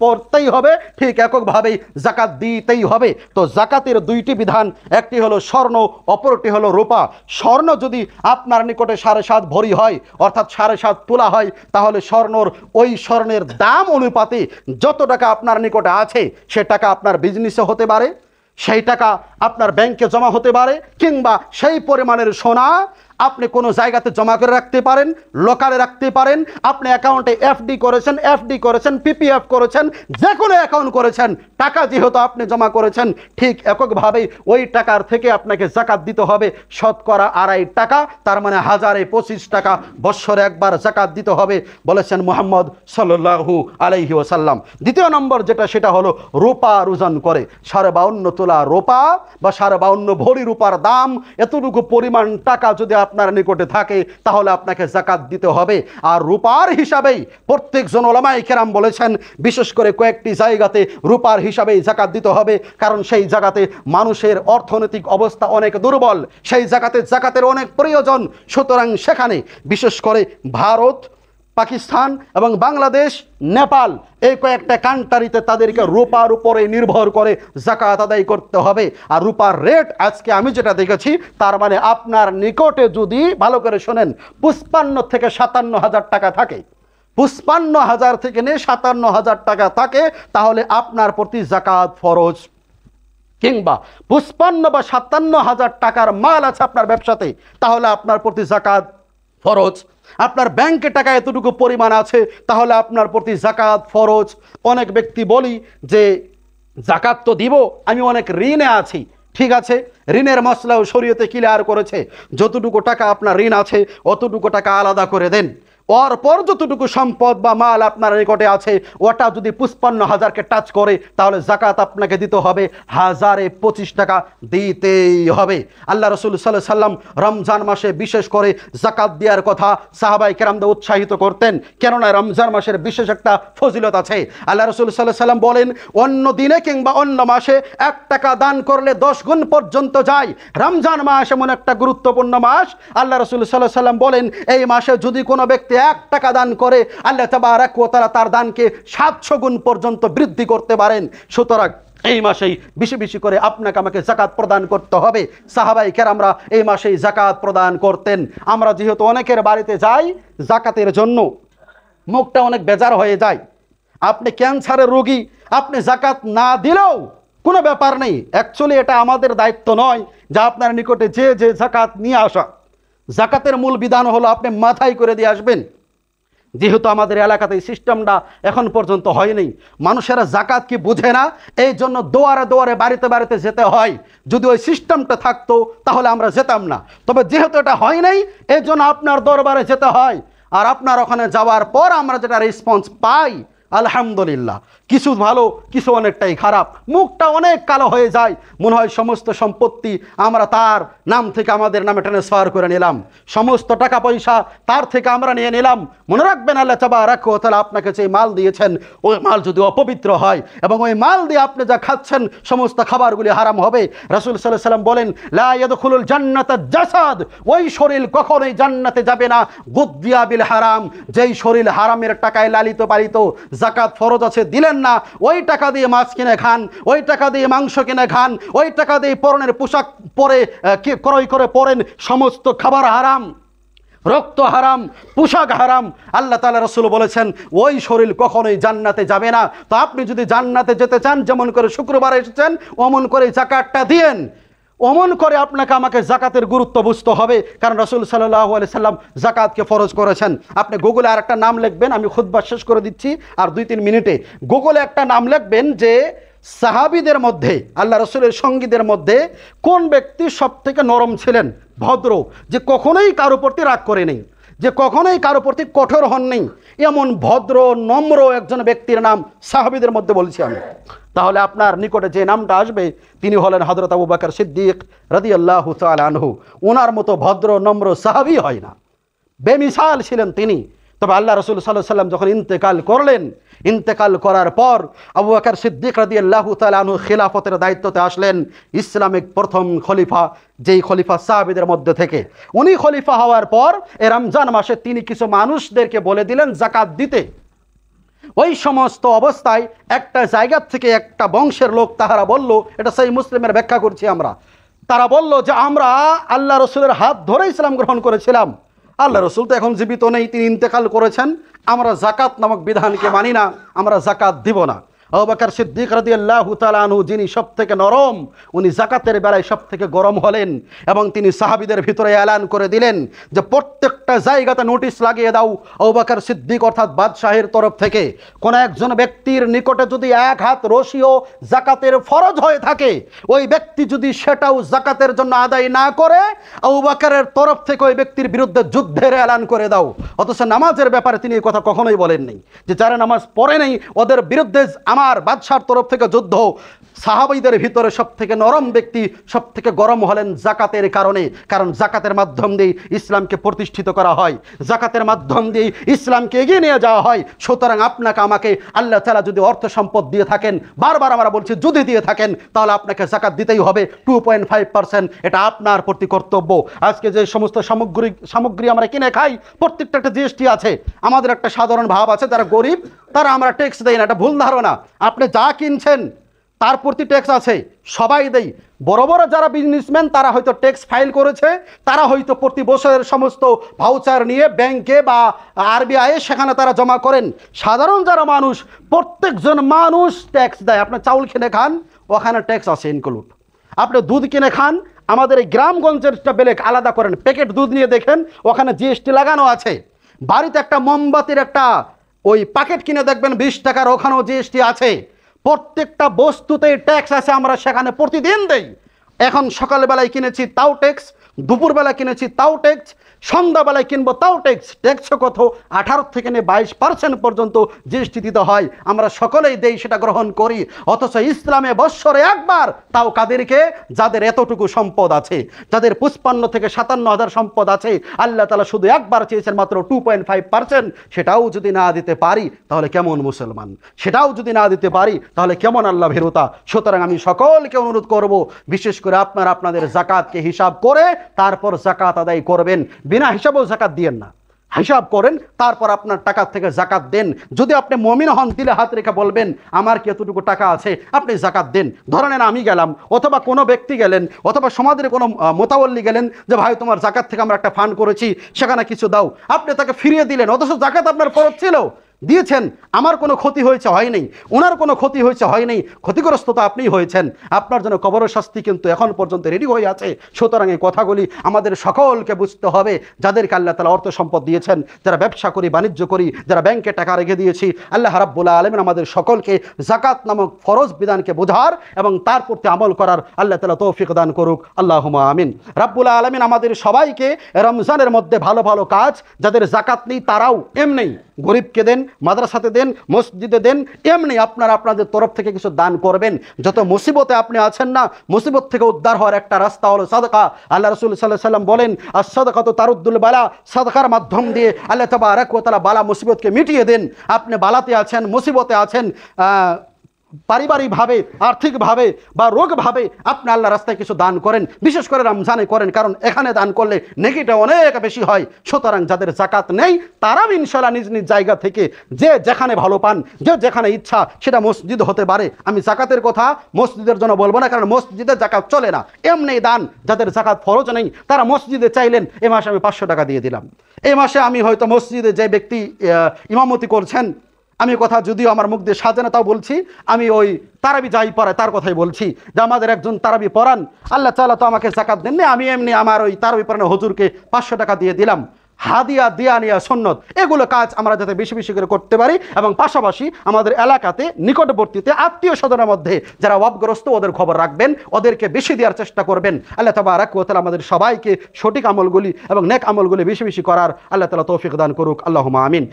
পড়তেই হবে, ঠিক এককভাবেই জাকাত দিতেই হবে। তো জাকাতের দুইটি বিধান, একটি হলো স্বর্ণ, অপরটি হলো রূপা। স্বর্ণ যদি আপনার নিকটে 7.5 ভরি হয়, অর্থাৎ 7.5 তোলা হয়, তাহলে ওই স্বর্ণের দাম অনুপাতে যত টাকা আপনার নিকটে আছে সে টাকা আপনার বিজনেসে হতে পারে, সেই টাকা আপনার ব্যাংকে জমা হতে পারে, কিংবা সেই পরিমাণের সোনা আপনি কোনো জায়গাতে জমা করে রাখতে পারেন, লোকালে রাখতে পারেন। আপনি অ্যাকাউন্টে এফডি করেছেন, পিপিএফ করেছেন, যে কোনো অ্যাকাউন্ট করেছেন, টাকা যেহেতু আপনি জমা করেছেন, ঠিক এককভাবেই ওই টাকার থেকে আপনাকে জাকাত দিতে হবে শতকরা 2.5 টাকা, তার মানে 1025 টাকা বৎসরে একবার জাকাত দিতে হবে বলেছেন মুহাম্মদ সাল্লাল্লাহু আলাইহি ওয়াসাল্লাম। দ্বিতীয় নম্বর যেটা, সেটা হলো রূপার ওজন করে। 52 তোলা রূপা বা 52 ভরি রূপার দাম, এতটুকু পরিমাণ টাকা যদি আপনার নিকটে থাকে তাহলে আপনাকে জাকাত দিতে হবে। আর রূপার হিসাবেই প্রত্যেকজন উলামায়ে কেরাম বলেছেন, বিশেষ করে কয়েকটি জায়গাতে রূপার হিসাবেই জাকাত দিতে হবে, কারণ সেই জায়গাতে মানুষের অর্থনৈতিক অবস্থা অনেক দুর্বল, সেই জায়গাতে জাকাতের অনেক প্রয়োজন। সুতরাং সেখানে বিশেষ করে ভারত, পাকিস্তান এবং বাংলাদেশ, নেপাল, এই কয়েকটা কান্ট্রিতে তাদেরকে রূপার উপরে নির্ভর করে জাকাত আদায় করতে হবে। আর রূপার রেট আজকে আমি যেটা দেখেছি, তার মানে আপনার নিকটে যদি ভালো করে শোনেন 55 থেকে 57 হাজার টাকা থাকে, 55,000 থেকে নিয়ে 57,000 টাকা থাকে, তাহলে আপনার প্রতি জাকাত ফরজ। কিংবা 55 বা 57 হাজার টাকার মাল আছে আপনার ব্যবসাতে, তাহলে আপনার প্রতি জাকাত ফরজ। আপনার ব্যাংকে টাকা এতটুকু পরিমাণ আছে, তাহলে আপনার প্রতি জাকাত ফরজ। অনেক ব্যক্তি বলি যে জাকাত তো দিব, আমি অনেক ঋণে আছি। ঠিক আছে, ঋণের মসলাও শরীয়তে ক্লিয়ার করেছে, যতটুকু টাকা আপনার ঋণ আছে অতটুকু টাকা আলাদা করে দেন। পর যতটুকু সম্পদ বা মাল আপনার নিকটে আছে, ওটা যদি 55,000কে টাচ করে, তাহলে জাকাত আপনাকে দিতে হবে 1025 টাকা দিতেই হবে। আল্লাহ রাসূল সাল্লাল্লাহু আলাইহি সাল্লাম রমজান মাসে বিশেষ করে জাকাত দেওয়ার কথা সাহাবায়ে কেরামদের উৎসাহিত করতেন, কেননা রমজান মাসের বিশেষ একটা ফজিলত আছে। আল্লাহ রাসূল সাল্লাল্লাহু আলাইহি সাল্লাম বলেন, অন্য দিনে কিংবা অন্য মাসে 1 টাকা দান করলে 10 গুণ পর্যন্ত যায়। রমজান মাস এমন একটা গুরুত্বপূর্ণ মাস, আল্লাহ রাসূল সাল্লাল্লাহু আলাইহি সাল্লাম বলেন, এই মাসে যদি কোনো ব্যক্তি 1 টাকা দান করে, আল্লাহ তাবারাক ওয়া তাআলা তার দানকে 700 গুণ পর্যন্ত বৃদ্ধি করতে পারেন। সুতরাং এই মাসেই বেশি বেশি করে আপনাকে আমাকে জাকাত প্রদান করতে হবে। সাহাবায়ে কেরামরা এই মাসেই জাকাত প্রদান করতেন। আমরা যেহেতু অনেকের বাড়িতে যাই জাকাতের জন্য, মুখটা অনেক বেজার হয়ে যায়। আপনি ক্যান্সারের রোগী, আপনি জাকাত না দিলেও কোনো ব্যাপার নেই। অ্যাকচুয়ালি এটা আমাদের দায়িত্ব নয় যে আপনার নিকটে যে জাকাত নিয়ে আসা। জাকাতের মূল বিধান হলো আপনি মাথায় করে দিয়ে আসবেন। যেহেতু আমাদের এলাকাতে এই সিস্টেমটা এখন পর্যন্ত হয়নি, মানুষেরা জাকাত কি বুঝে না, এই জন্য দোয়ারে দোয়ারে বাড়িতে বাড়িতে যেতে হয়। যদি ওই সিস্টেমটা থাকতো তাহলে আমরা যেতাম না, তবে যেহেতু এটা হয় নাই, এই জন্য আপনার দরবারে যেতে হয়। আর আপনার ওখানে যাওয়ার পর আমরা যেটা রেসপন্স পাই, আলহামদুলিল্লাহ, কিছু ভালো, কিছু অনেকটাই খারাপ। মুখটা অনেক কালো হয়ে যায়, মনে হয় সমস্ত সম্পত্তি আমরা তার নাম থেকে আমাদের নামে ট্রান্সফার করে নিলাম, সমস্ত টাকা পয়সা তার থেকে আমরা নিয়ে নিলাম। মনে রাখবেন, আল্লাহ তাবারাক ওয়া তাআলা আপনাকে যে মাল দিয়েছেন, ওই মাল যদি অপবিত্র হয় এবং ওই মাল দিয়ে আপনি যা খাচ্ছেন সমস্ত খাবারগুলি হারাম হবে। রাসূল সাল্লাল্লাহু আলাইহি সাল্লাম বলেন, লা ইয়াদখুলুল জান্নাতা জাসাদ, ওই শরীর কখনোই জান্নাতে যাবে না গুদ্দিয়া বিল হারাম, যেই শরীর হারামের টাকায় লালিত পালিত। জাকাত ফরজ আছে, দিলেন না, ওই টাকা দিয়ে মাছ কিনে খান, ওই টাকা দিয়ে মাংস কিনে খান, ওই টাকা দিয়ে পরনের পোশাক পরে ক্রয় করে পরেন, সমস্ত খাবার হারাম, রক্ত হারাম, পোশাক হারাম। আল্লাহ তাআলা রাসূল বলেছেন ওই শরীর কখনোই জান্নাতে যাবে না। তো আপনি যদি জান্নাতে যেতে চান, যেমন করে শুক্রবার এসেছেন অমন করে জাকাতটা দিয়েন, অমন করে আপনাকে আমাকে জাকাতের গুরুত্ব বুঝতে হবে, কারণ রাসূল সাল্লাল্লাহু আলাইহি সাল্লাম জাকাতকে ফরজ করেছেন। আপনি গুগলে আর একটা নাম লিখবেন, আমি খুতবা শেষ করে দিচ্ছি আর 2-3 মিনিটে। গুগলে একটা নাম লিখবেন যে সাহাবীদের মধ্যে, আল্লাহ রাসূলের সঙ্গীদের মধ্যে কোন ব্যক্তি সব থেকে নরম ছিলেন, ভদ্র, যে কখনোই কারো প্রতি রাগ করে নেই, যে কখনোই কারো প্রতি কঠোর হননি, এমন ভদ্র নম্র একজন ব্যক্তির নাম সাহাবীদের মধ্যে বলছি আমি। তাহলে আপনার নিকটে যে নামটা আসবে তিনি হলেন হযরত আবু বকর সিদ্দিক রাদিয়াল্লাহু তাআলা আনহু। ওনার মতো ভদ্র নম্র সাহাবী হয় না, বেমিসাল ছিলেন তিনি। তবে আল্লাহ রাসূল সাল্লাল্লাহু আলাইহি ওয়াসাল্লাম যখন ইন্তেকাল করলেন, ইন্তেকাল করার পর আবু বকর সিদ্দিক রাদিয়াল্লাহু তাআলা আনহু খিলাফতের দায়িত্বতে আসলেন। ইসলামিক প্রথম খলিফা, যেই খলিফা সাহাবীদের মধ্যে থেকে, উনি খলিফা হওয়ার পর এই রমজান মাসে তিনি কিছু মানুষদেরকে বলে দিলেন জাকাত দিতে। ওই সমস্ত অবস্থায় একটা জায়গা থেকে একটা বংশের লোক তাহারা বলল, এটা সেই মুসলিমের ব্যাখ্যা করছি আমরা, তারা বলল যে আমরা আল্লাহ রসুলের হাত ধরে ইসলাম গ্রহণ করেছিলাম, আল্লাহ রসুল তো এখন জীবিত নেই, তিনি ইন্তেকাল করেছেন, আমরা জাকাত নামক বিধানকে মানি না, আমরা জাকাত দিব না। আবু বকর সিদ্দিক রাদিয়াল্লাহু তাআলা আনহু, যিনি সবথেকে নরম, উনি জাকাতের বেলায় সবথেকে গরম হলেন এবং তিনি সাহাবীদের ভিতরে এলান করে দিলেন যে প্রত্যেকটা জায়গাতে নোটিশ লাগিয়ে দাও। আবু বকর সিদ্দিক অর্থাৎ বাদশাহের তরফ থেকে কোন একজন ব্যক্তির নিকটে যদি এক হাত রশিও জাকাতের ফরজ হয়ে থাকে, ওই ব্যক্তি যদি সেটাও জাকাতের জন্য আদায় না করে, আবু বকরের তরফ থেকে ওই ব্যক্তির বিরুদ্ধে যুদ্ধের এলান করে দাও। অথচ নামাজের ব্যাপারে তিনি এই কথা কখনোই বলেননি যে যারা নামাজ পড়ে নেই ওদের বিরুদ্ধে আমার বাদশার তরফ থেকে যুদ্ধ। সাহাবীদের ভিতরে সবথেকে নরম ব্যক্তি, সবথেকে গরম হলেন জাকাতের কারণে, কারণ জাকাতের মাধ্যম দিয়ে ইসলামকে প্রতিষ্ঠিত করা হয়, জাকাতের মাধ্যম দিয়ে ইসলামকে এগিয়ে নিয়ে যাওয়া হয়। সুতরাং আপনাকে আমাকে আল্লাহ তাআলা যদি অর্থ সম্পদ দিয়ে থাকেন, বারবার আমরা বলছি যদি দিয়ে থাকেন, তাহলে আপনাকে জাকাত দিতেই হবে 2.5%, এটা আপনার প্রতি কর্তব্য। আজকে যে সমস্ত সামগ্রী আমরা কিনে খাই প্রত্যেকটা একটা জিএসটি আছে। আমাদের একটা সাধারণ ভাব আছে, যারা গরিব তারা আমরা ট্যাক্স দেই না, এটা ভুল ধারণা। আপনি যা কিনছেন তার প্রতি ট্যাক্স আছে, সবাই দেই। বড় বড় যারা বিজনেসম্যান তারা হয়তো ট্যাক্স ফাইল করেছে, তারা হয়তো প্রতি বছরের সমস্ত ভাউচার নিয়ে ব্যাংকে বা আরবিআই সেখানে তারা জমা করেন। সাধারণ যারা মানুষ, প্রত্যেকজন মানুষ ট্যাক্স দেয়। আপনি চাউল কিনে খান, ওখানে ট্যাক্স আছে ইনক্লুড। আপনি দুধ কিনে খান, আমাদের এই গ্রামগঞ্জেরটা বেলেগ আলাদা করেন, প্যাকেট দুধ নিয়ে দেখেন ওখানে জিএসটি লাগানো আছে। বাড়িতে একটা মোমবাতির একটা ওই প্যাকেট কিনে দেখবেন 20 টাকার, ওখানেও জিএসটি আছে। প্রত্যেকটা বস্তুতেই ট্যাক্স আছে, আমরা সেখানে প্রতিদিন দেই। এখন সকালবেলায় কিনেছি তাও ট্যাক্স, দুপুরবেলা কিনেছি তাও ট্যাক্স, সন্ধ্যাবেলায় কিনবো তাও ট্যাক্স। ট্যাক্স কত? 18 থেকে নিয়ে 22% পর্যন্ত জিএসটি দিতে হয়। আমরা সকলেই দেই, সেটা গ্রহণ করি। অথচ ইসলামে বৎসরে একবার, তাও কাদেরকে? যাদের এতটুকু সম্পদ আছে, যাদের 55 থেকে 57 হাজার সম্পদ আছে। আল্লাহ তাআলা শুধু একবার চেয়েছেন মাত্র 2.5%। সেটাও যদি না দিতে পারি তাহলে কেমন মুসলমান? সেটাও যদি না দিতে পারি তাহলে কেমন আল্লাহ ভীরুতা? সুতরাং আমি সকলকে অনুরোধ করব, বিশেষ করে আপনারা আপনাদের জাকাতকে হিসাব করে তারপর জাকাত আদায় করবেন। বিনা হিসাবেও জাকাত দিয়েন না, হিসাব করেন, তারপর আপনার টাকা থেকে জাকাত দেন। যদি আপনি মুমিন হন, দিলে হাত রেখে বলবেন আমার কি এতটুকু টাকা আছে, আপনি জাকাত দেন। ধরে নেন আমি গেলাম, অথবা কোনো ব্যক্তি গেলেন, অথবা সমাজের কোনো মোতাবল্লি গেলেন যে ভাই তোমার জাকাত থেকে আমরা একটা ফান্ড করেছি, সেখানে কিছু দাও। আপনি তাকে ফিরিয়ে দিলেন, অথচ জাকাত আপনার ফরজ ছিল, দিয়েছেন। আমার কোনো ক্ষতি হয়েছে? হয় নাই। ওনার কোনো ক্ষতি হয়েছে? হয় নাই। ক্ষতিগ্রস্ত তো আপনিই হয়েছেন। আপনার জন্য কবরের শাস্তি কিন্তু এখন পর্যন্ত রেডি হয়ে আছে। সুতরাং এই কথাগুলি আমাদের সকলকে বুঝতে হবে। যাদেরকে আল্লাহ তাআলা অর্থ সম্পদ দিয়েছেন, যারা ব্যবসা করি, বাণিজ্য করি, যারা ব্যাংকে টাকা রেখে দিয়েছি, আল্লাহ রাব্বুল আলামিন আমাদের সকলকে জাকাত নামক ফরজ বিধানকে বোঝার এবং তার প্রতি আমল করার আল্লাহ তাআলা তৌফিক দান করুক। আল্লাহুম্মা আমিন। রাব্বুল আলামিন আমাদের সবাইকে রমজানের মধ্যে ভালো ভালো কাজ, যাদের জাকাত নেই তারাও এমনি গরিবকে দেন, মাদ্রাসাতে দেন, মসজিদে দেন, এমনি আপনারা আপনাদের তরফ থেকে কিছু দান করবেন। যত মুসিবতে আপনি আছেন না, মুসিবত থেকে উদ্ধার হওয়ার একটা রাস্তা হলো সাদাকা। আল্লাহ রাসূল সাল্লাল্লাহু আলাইহি সাল্লাম বলেন, আস-সাদাকাতু তারুদ্দুল বালা, সাদাকার মাধ্যম দিয়ে আল্লাহ তাবারাক ওয়া তাআলা বালা মুসিবতকে মিটিয়ে দেন। আপনি বালাতে আছেন, মুসিবতে আছেন, পারিবারিকভাবে, আর্থিকভাবে বা রোগভাবে, আপনি আল্লাহ রাস্তায় কিছু দান করেন, বিশেষ করে রমজানে করেন, কারণ এখানে দান করলে নেকিটা অনেক বেশি হয়। সুতরাং যাদের জাকাত নেই তারাও ইনশাআল্লাহ নিজ নিজ জায়গা থেকে যে যেখানে ভালো পান, যে যেখানে ইচ্ছা, সেটা মসজিদ হতে পারে। আমি জাকাতের কথা মসজিদের জন্য বলবো না, কারণ মসজিদে জাকাত চলে না। এমনি দান, যাদের জাকাত ফরজ নেই তারা মসজিদে চাইলেন, এ মাসে আমি 500 টাকা দিয়ে দিলাম। এই মাসে আমি হয়তো মসজিদে যে ব্যক্তি ইমামতি করছেন, আমি কথা যদিও আমার মুখ দিয়ে সাজে না, তাও বলছি, আমি ওই তারাবি যাই পড়ায় তার কথাই বলছি যে আমাদের একজন তারাবি পড়ান, আল্লাহ তাআলা তো আমাকে জাকাত দেননি, আমি এমনি আমার ওই তারাবি পড়ানো হুজুরকে 500 টাকা দিয়ে দিলাম। হাদিয়া, দিয়ানিয়া, সুন্নত, এগুলো কাজ আমরা যাতে বেশি বেশি করে করতে পারি, এবং পাশাপাশি আমাদের এলাকাতে নিকটবর্তীতে আত্মীয় স্বজনের মধ্যে যারা অভাবগ্রস্ত ওদের খবর রাখবেন, ওদেরকে বেশি দেওয়ার চেষ্টা করবেন। আল্লাহ তাবারাক ওয়া তাআলা আমাদের সবাইকে সঠিক আমলগুলি এবং নেক আমলগুলি বেশি বেশি করার আল্লাহ তাআলা তৌফিক দান করুক। আল্লাহুম্মা আমিন।